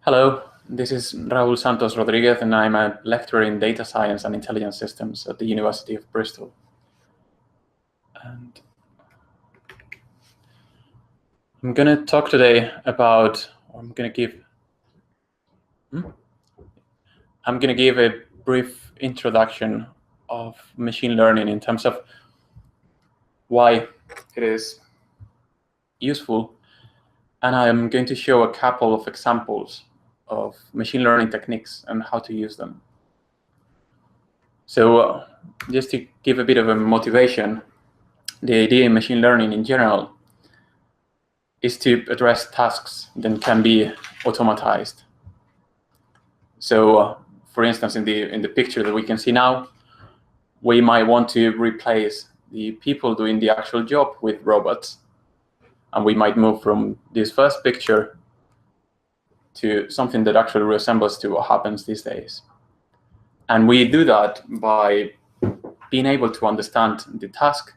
Hello, this is Raul Santos-Rodriguez, and I'm a lecturer in data science and intelligence systems at the University of Bristol. And I'm going to talk today about, I'm going to give a brief introduction of machine learning in terms of why it is useful. And I'm going to show a couple of examples of machine learning techniques and how to use them. So just to give a bit of a motivation, the idea in machine learning in general is to address tasks that can be automatized. So for instance, in the picture that we can see now, we might want to replace the people doing the actual job with robots. And we might move from this first picture to something that actually resembles to what happens these days. And we do that by being able to understand the task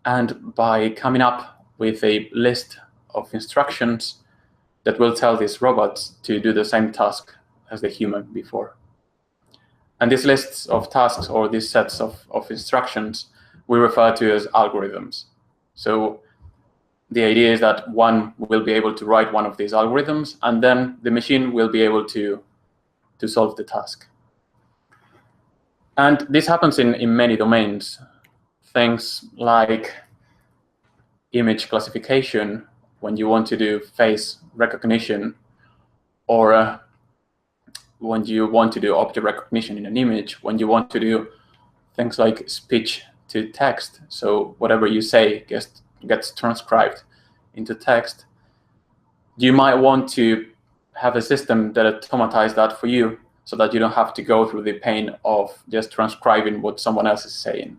and by coming up with a list of instructions that will tell these robots to do the same task as the human before. And these lists of tasks, or these sets of instructions, we refer to as algorithms. So the idea is that one will be able to write one of these algorithms, and then the machine will be able to solve the task. And this happens in many domains. Things like image classification, when you want to do face recognition, or when you want to do object recognition in an image, when you want to do things like speech to text. So whatever you say gets transcribed into text. You might want to have a system that automatizes that for you so that you don't have to go through the pain of just transcribing what someone else is saying.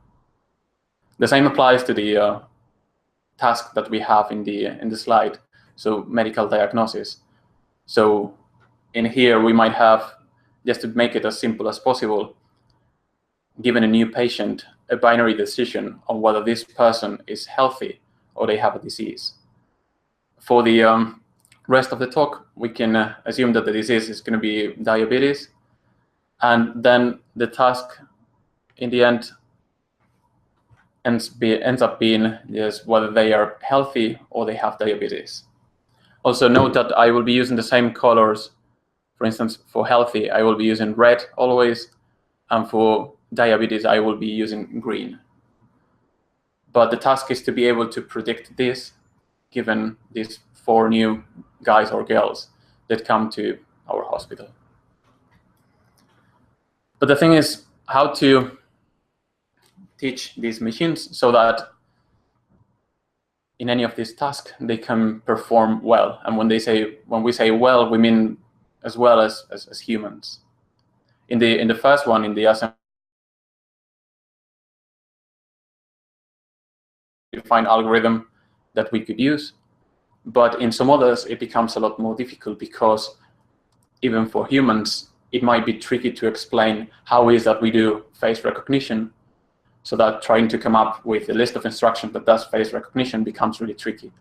The same applies to the task that we have in the slide, so medical diagnosis. So in here, we might have, just to make it as simple as possible, given a new patient a binary decision on whether this person is healthy or they have a disease. For the rest of the talk, we can assume that the disease is going to be diabetes, and then the task in the end ends up being just whether they are healthy or they have diabetes. Also note that I will be using the same colors. For instance, for healthy, I will be using red always, and for diabetes, I will be using green. But the task is to be able to predict this, given these 4 new guys or girls that come to our hospital. But the thing is how to teach these machines so that in any of these tasks, they can perform well. And when we say well, we mean as well as humans. In the first one, in the assembly, defined algorithm that we could use. But in some others, it becomes a lot more difficult because even for humans, it might be tricky to explain how it is that we do face recognition, so that trying to come up with a list of instructions that does face recognition becomes really tricky.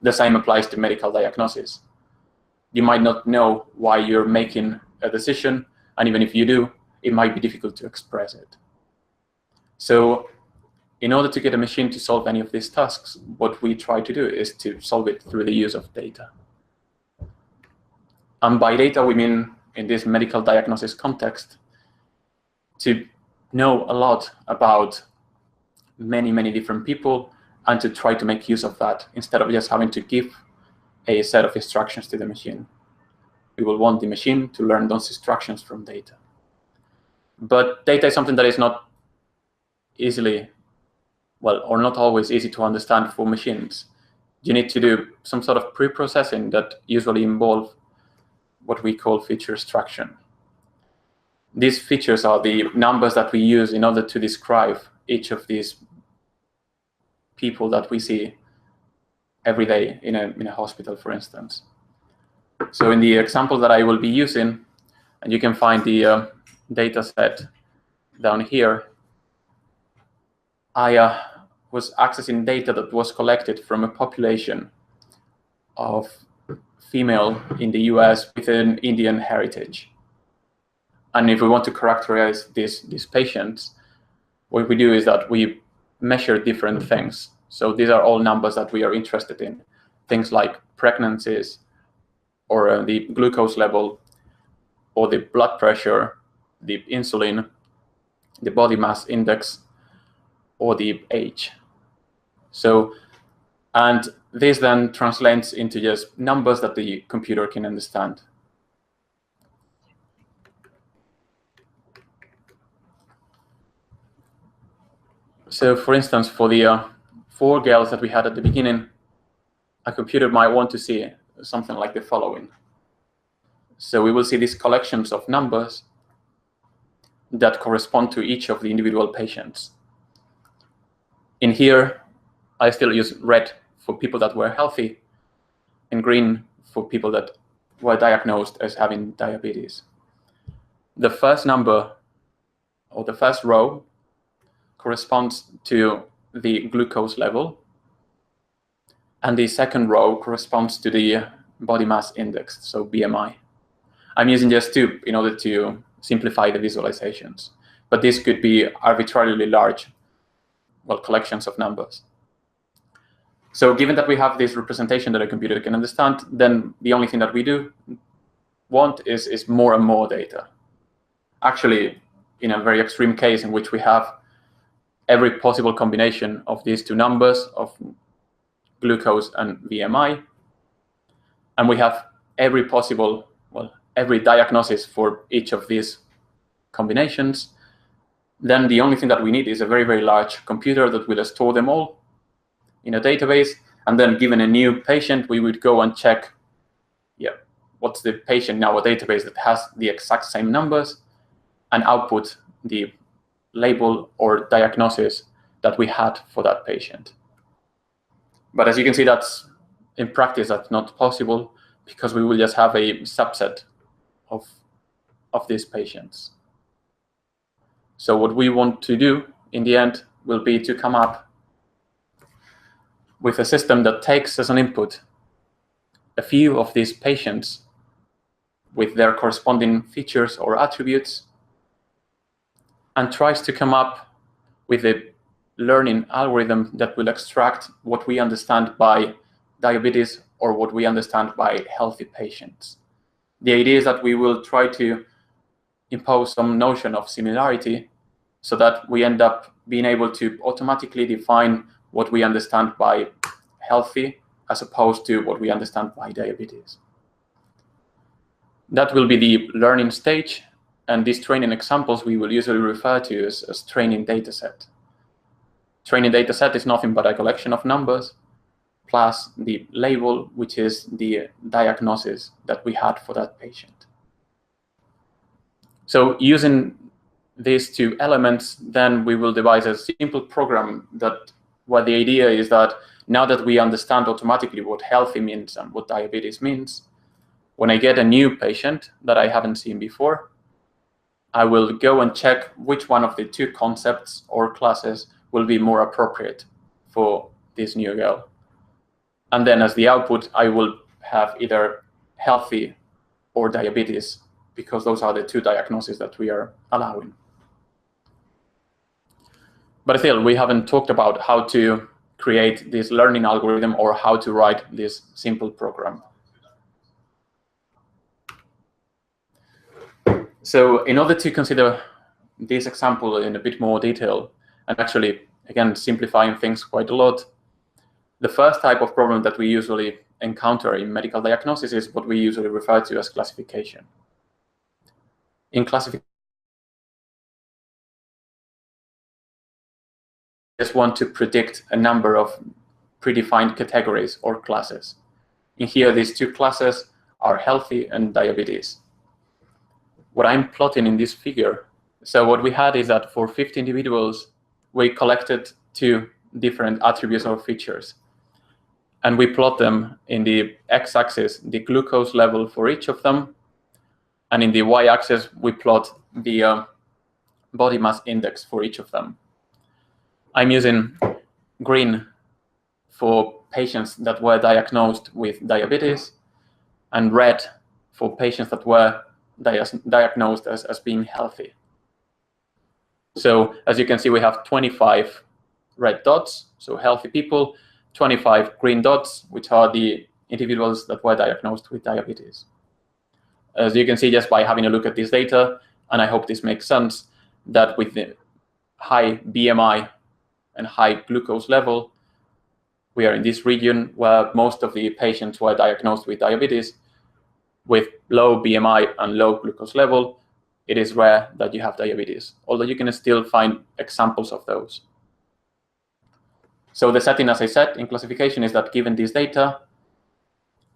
The same applies to medical diagnosis. You might not know why you're making a decision, and even if you do, it might be difficult to express it. So in order to get a machine to solve any of these tasks, what we try to do is to solve it through the use of data. And by data, we mean, in this medical diagnosis context, to know a lot about many, many different people and to try to make use of that instead of just having to give a set of instructions to the machine. We will want the machine to learn those instructions from data. But data is something that is not easily, well, or not always easy to understand for machines. You need to do some sort of pre-processing that usually involve what we call feature extraction. These features are the numbers that we use in order to describe each of these people that we see every day in a hospital, for instance. So in the example that I will be using, and you can find the data set down here, I was accessing data that was collected from a population of female in the US with an Indian heritage. And if we want to characterize these patients, what we do is that we measure different things. So these are all numbers that we are interested in. Things like pregnancies, or the glucose level, or the blood pressure, the insulin, the body mass index, or the age. So, and this then translates into just numbers that the computer can understand. So for instance, for the 4 girls that we had at the beginning, a computer might want to see something like the following. So we will see these collections of numbers that correspond to each of the individual patients. In here, I still use red for people that were healthy and green for people that were diagnosed as having diabetes. The first number, or the first row, corresponds to the glucose level, and the second row corresponds to the body mass index, so BMI. I'm using just 2 in order to simplify the visualizations, but this could be arbitrarily large, well, collections of numbers. So given that we have this representation that a computer can understand, then the only thing that we do want is more and more data. Actually, in a very extreme case in which we have every possible combination of these 2 numbers of glucose and BMI, and we have every possible, well, every diagnosis for each of these combinations, then the only thing that we need is a very, very large computer that will store them all in a database. And then given a new patient, we would go and check, what's the patient in our database that has the exact same numbers, and output the label or diagnosis that we had for that patient. But as you can see, that's in practice, that's not possible, because we will just have a subset of these patients. So what we want to do in the end will be to come up with a system that takes as an input a few of these patients with their corresponding features or attributes, and tries to come up with a learning algorithm that will extract what we understand by diabetes or what we understand by healthy patients. The idea is that we will try to impose some notion of similarity so that we end up being able to automatically define what we understand by healthy as opposed to what we understand by diabetes. That will be the learning stage, and these training examples we will usually refer to as training dataset. Training dataset is nothing but a collection of numbers plus the label, which is the diagnosis that we had for that patient. So using these 2 elements, then we will devise a simple program where the idea is that now that we understand automatically what healthy means and what diabetes means, when I get a new patient that I haven't seen before, I will go and check which one of the 2 concepts or classes will be more appropriate for this new girl. And then as the output, I will have either healthy or diabetes, because those are the 2 diagnoses that we are allowing. But still, we haven't talked about how to create this learning algorithm or how to write this simple program. So in order to consider this example in a bit more detail, and actually, again, simplifying things quite a lot, the first type of problem that we usually encounter in medical diagnosis is what we usually refer to as classification. In classification, we just want to predict a number of predefined categories or classes. In here, these 2 classes are healthy and diabetes. What I'm plotting in this figure, so what we had is that for 50 individuals, we collected 2 different attributes or features. And we plot them in the x-axis, the glucose level for each of them. And in the y-axis, we plot the body mass index for each of them. I'm using green for patients that were diagnosed with diabetes, and red for patients that were diagnosed as being healthy. So as you can see, we have 25 red dots, so healthy people, 25 green dots, which are the individuals that were diagnosed with diabetes. As you can see just by having a look at this data, and I hope this makes sense, that with the high BMI and high glucose level, we are in this region where most of the patients were diagnosed with diabetes. With low BMI and low glucose level, it is rare that you have diabetes, although you can still find examples of those. So the setting, as I said, in classification is that given this data,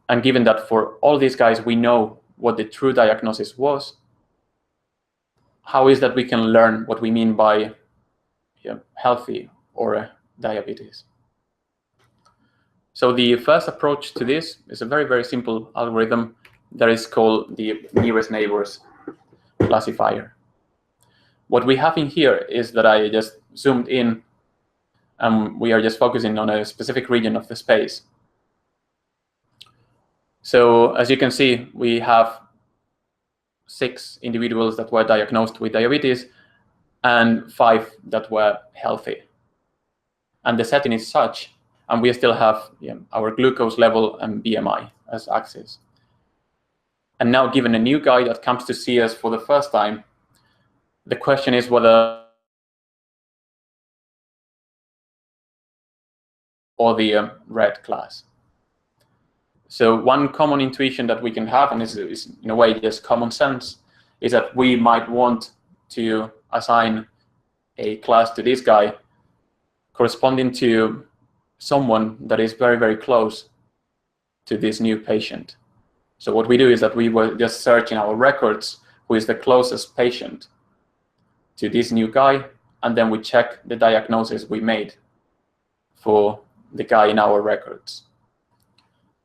and given that for all these guys we know what the true diagnosis was, how is that we can learn what we mean by healthy or diabetes? So the first approach to this is a very, very simple algorithm that is called the nearest neighbors classifier. What we have in here is that I just zoomed in, and we are just focusing on a specific region of the space. So as you can see, we have 6 individuals that were diagnosed with diabetes and 5 that were healthy. And the setting is such, and we still have our glucose level and BMI as axes. And now given a new guy that comes to see us for the first time, the question is whether or the red class. So one common intuition that we can have, and is in a way just common sense, is that we might want to assign a class to this guy corresponding to someone that is very, very close to this new patient. So what we do is that we will just search in our records who is the closest patient to this new guy, and then we check the diagnosis we made for the guy in our records.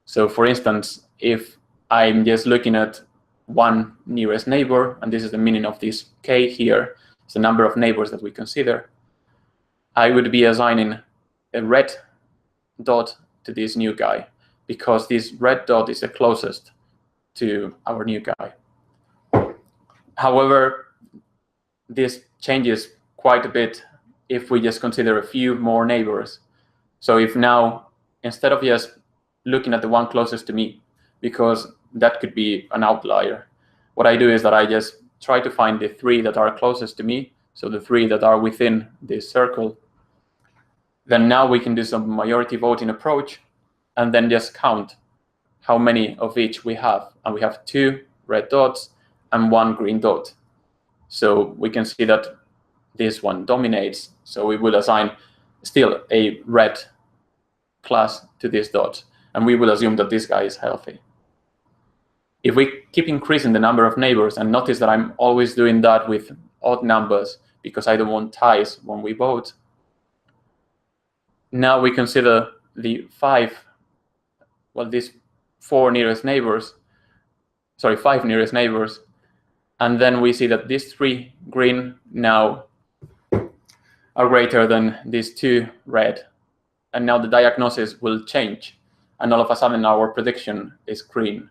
So for instance, if I'm just looking at one nearest neighbor, and this is the meaning of this K here, it's the number of neighbors that we consider, I would be assigning a red dot to this new guy, because this red dot is the closest to our new guy. However, this changes quite a bit if we just consider a few more neighbors. So if now, instead of just looking at the one closest to me, because that could be an outlier, what I do is that I just try to find the 3 that are closest to me, so the 3 that are within this circle. Then now we can do some majority voting approach and then just count how many of each we have. And we have 2 red dots and 1 green dot. So we can see that this one dominates. So we will assign still a red class to this dot, and we will assume that this guy is healthy. If we keep increasing the number of neighbors, and notice that I'm always doing that with odd numbers because I don't want ties when we vote, now we consider the 5 nearest neighbors, and then we see that these 3 green now are greater than these 2 red, and now the diagnosis will change, and all of a sudden our prediction is green.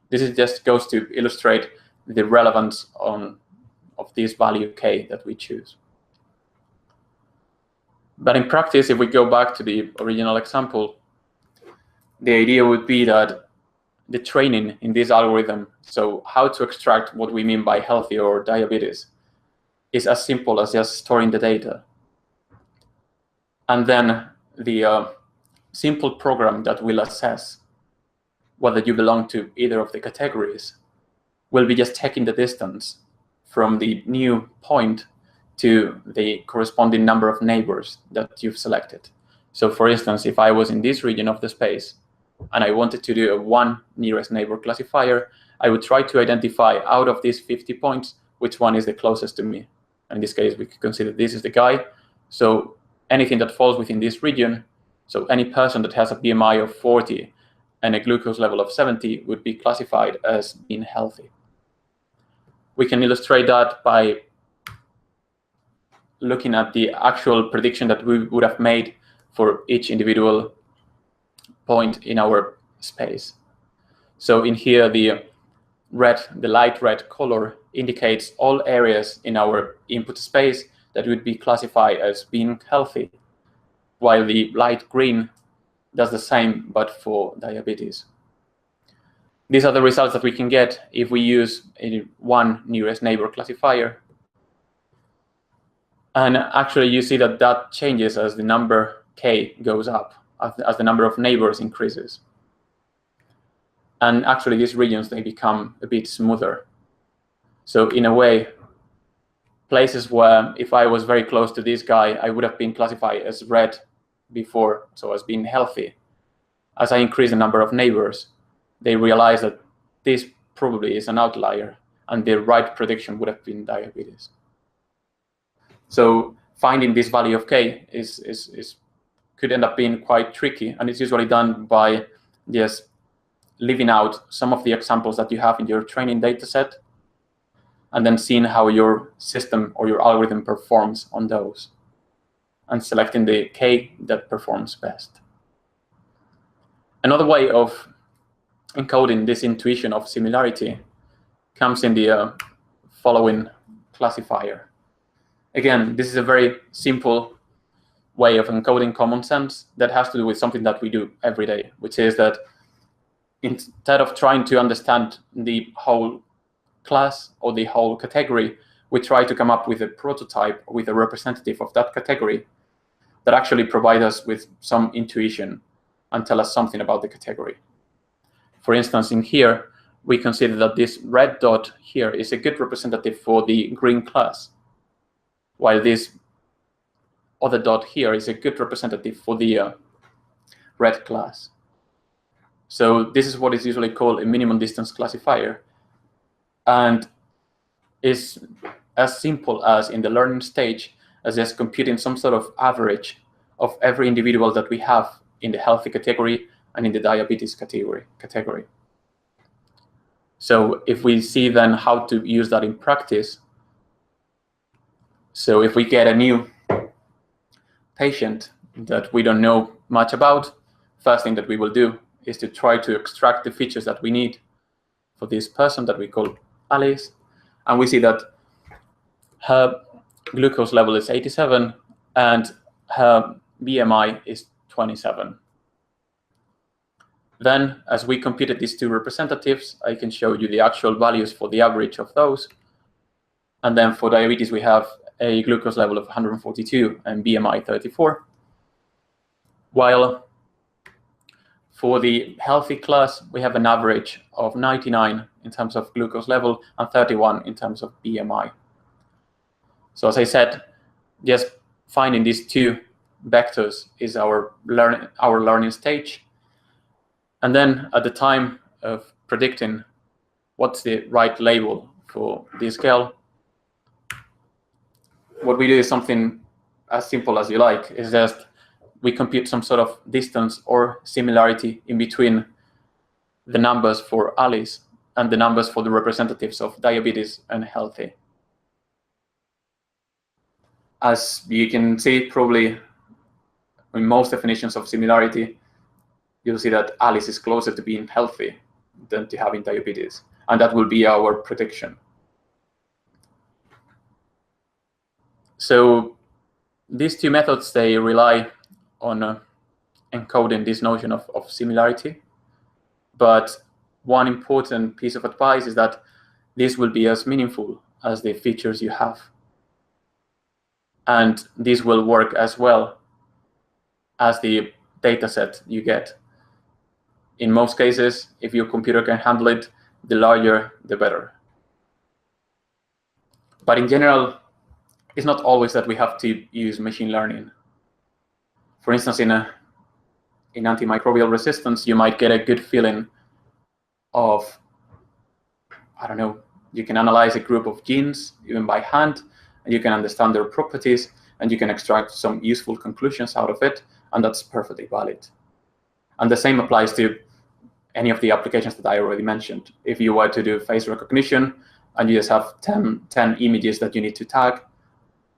This just goes to illustrate the relevance of this value K that we choose. But in practice, if we go back to the original example, the idea would be that the training in this algorithm, so how to extract what we mean by healthy or diabetes, is as simple as just storing the data. And then the simple program that will assess whether you belong to either of the categories will be just taking the distance from the new point to the corresponding number of neighbors that you've selected. So for instance, if I was in this region of the space and I wanted to do a 1 nearest neighbor classifier, I would try to identify out of these 50 points which one is the closest to me. In this case, we could consider this is the guy. So anything that falls within this region, so any person that has a BMI of 40 and a glucose level of 70 would be classified as being healthy. We can illustrate that by looking at the actual prediction that we would have made for each individual point in our space. So in here, the light red color indicates all areas in our input space that would be classified as being healthy, while the light green does the same, but for diabetes. These are the results that we can get if we use a one nearest neighbor classifier. And actually, you see that that changes as the number k goes up, as the number of neighbors increases. And actually, these regions, they become a bit smoother. So in a way, places where if I was very close to this guy, I would have been classified as red before, so as being healthy. As I increase the number of neighbors, they realize that this probably is an outlier, and the right prediction would have been diabetes. So finding this value of k could end up being quite tricky, and it's usually done by just leaving out some of the examples that you have in your training data set, and then seeing how your system or your algorithm performs on those, and selecting the k that performs best. Another way of encoding this intuition of similarity comes in the following classifier. Again, this is a very simple way of encoding common sense that has to do with something that we do every day, which is that instead of trying to understand the whole class or the whole category, we try to come up with a prototype, with a representative of that category that actually provide us with some intuition and tell us something about the category. For instance, in here, we consider that this red dot here is a good representative for the green class, while this other dot here is a good representative for the red class. So this is what is usually called a minimum distance classifier, and is as simple as in the learning stage as just computing some sort of average of every individual that we have in the healthy category and in the diabetes category. So if we see then how to use that in practice, so if we get a new patient that we don't know much about, first thing that we will do is to try to extract the features that we need for this person that we call Alice. And we see that her glucose level is 87 and her BMI is 27. Then, as we computed these two representatives, I can show you the actual values for the average of those. And then for diabetes, we have a glucose level of 142 and BMI 34. While for the healthy class, we have an average of 99 in terms of glucose level and 31 in terms of BMI. So as I said, just finding these two vectors is our learning stage. And then at the time of predicting what's the right label for this scale, what we do is something as simple as you like. It's just we compute some sort of distance or similarity in between the numbers for Alice and the numbers for the representatives of diabetes and healthy. As you can see, probably in most definitions of similarity, you'll see that Alice is closer to being healthy than to having diabetes, and that will be our prediction. So these two methods, they rely on encoding this notion of similarity. But one important piece of advice is that this will be as meaningful as the features you have. And this will work as well as the data set you get. In most cases, if your computer can handle it, the larger, the better. But in general, it's not always that we have to use machine learning. For instance, in antimicrobial resistance, you might get a good feeling of, I don't know, you can analyze a group of genes, even by hand, and you can understand their properties, and you can extract some useful conclusions out of it, and that's perfectly valid. And the same applies to any of the applications that I already mentioned. If you were to do face recognition, and you just have 10 images that you need to tag,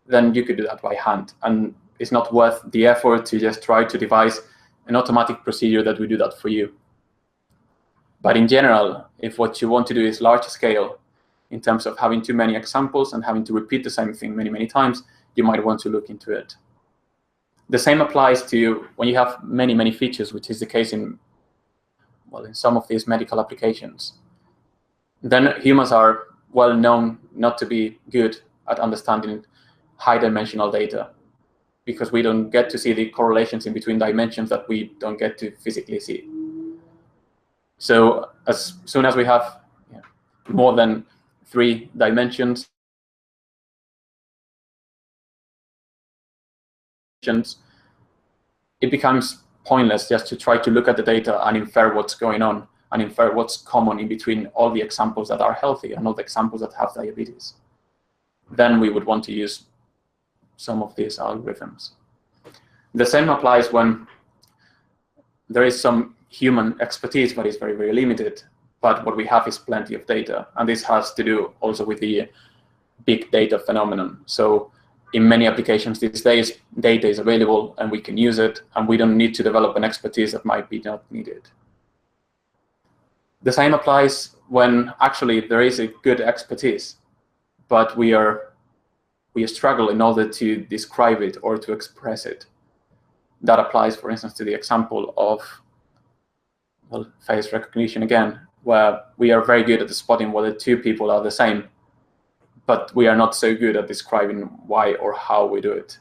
then you could do that by hand. And it's not worth the effort to just try to devise an automatic procedure that will do that for you. But in general, if what you want to do is large scale, in terms of having too many examples and having to repeat the same thing many, many times, you might want to look into it. The same applies to when you have many, many features, which is the case in some of these medical applications. Then humans are well known not to be good at understanding high-dimensional data, because we don't get to see the correlations in between dimensions that we don't get to physically see. So as soon as we have more than 3 dimensions, it becomes pointless just to try to look at the data and infer what's going on and infer what's common in between all the examples that are healthy and all the examples that have diabetes. Then we would want to use some of these algorithms. The same applies when there is some human expertise, but it's very, very limited. But what we have is plenty of data. And this has to do also with the big data phenomenon. So in many applications these days, data is available and we can use it, and we don't need to develop an expertise that might be not needed. The same applies when actually there is a good expertise, but we struggle in order to describe it or to express it. That applies, for instance, to the example of face recognition again, where we are very good at spotting whether 2 people are the same, but we are not so good at describing why or how we do it.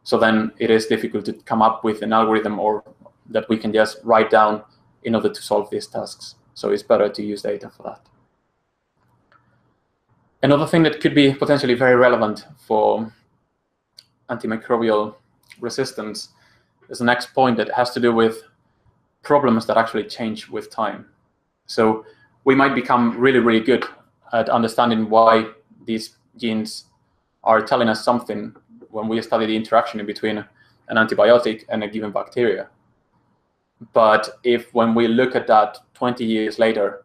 So then it is difficult to come up with an algorithm or that we can just write down in order to solve these tasks. So it's better to use data for that. Another thing that could be potentially very relevant for antimicrobial resistance is the next point that has to do with problems that actually change with time. So we might become really, really good at understanding why these genes are telling us something when we study the interaction in between an antibiotic and a given bacteria. But if when we look at that 20 years later,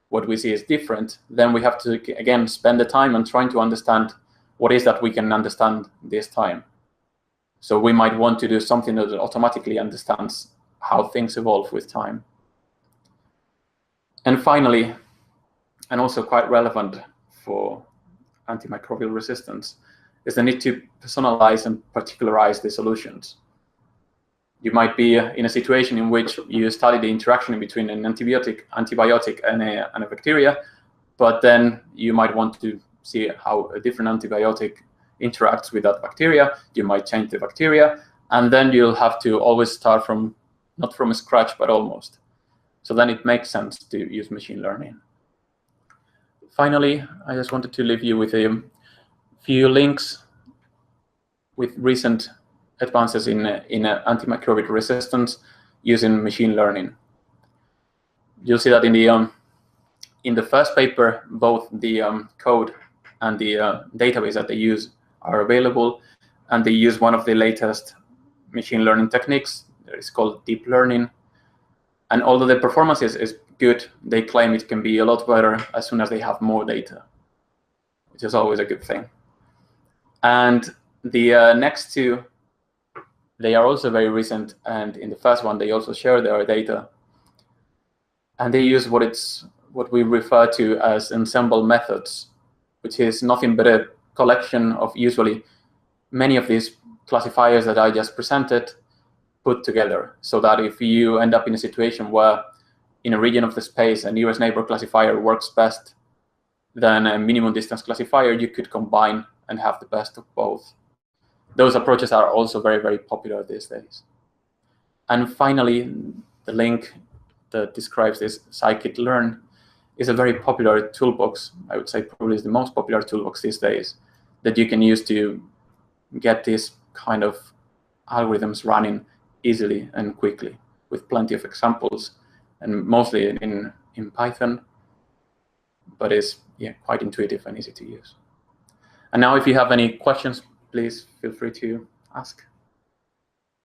what we see is different, then we have to, again, spend the time on trying to understand what is that we can understand this time. So we might want to do something that automatically understands how things evolve with time. And finally, and also quite relevant for antimicrobial resistance, is the need to personalize and particularize the solutions. You might be in a situation in which you study the interaction between an antibiotic and a bacteria, but then you might want to see how a different antibiotic interacts with that bacteria. You might change the bacteria, and then you'll have to always start from, not from scratch, but almost. So then it makes sense to use machine learning. Finally, I just wanted to leave you with a few links with recent advances in antimicrobial resistance using machine learning. You'll see that in the first paper, both the code and the database that they use are available, and they use one of the latest machine learning techniques. It's called deep learning. And although the performance is good, they claim it can be a lot better as soon as they have more data, which is always a good thing. And the next 2, they are also very recent, and in the first one, they also share their data. And they use what we refer to as ensemble methods, which is nothing but a collection of usually many of these classifiers that I just presented put together, so that if you end up in a situation where in a region of the space a nearest neighbor classifier works best than a minimum distance classifier, you could combine and have the best of both. Those approaches are also very, very popular these days. And finally, the link that describes this scikit-learn is a very popular toolbox. I would say probably is the most popular toolbox these days that you can use to get these kind of algorithms running easily and quickly with plenty of examples, and mostly in Python, but it's quite intuitive and easy to use. And now if you have any questions, please feel free to ask.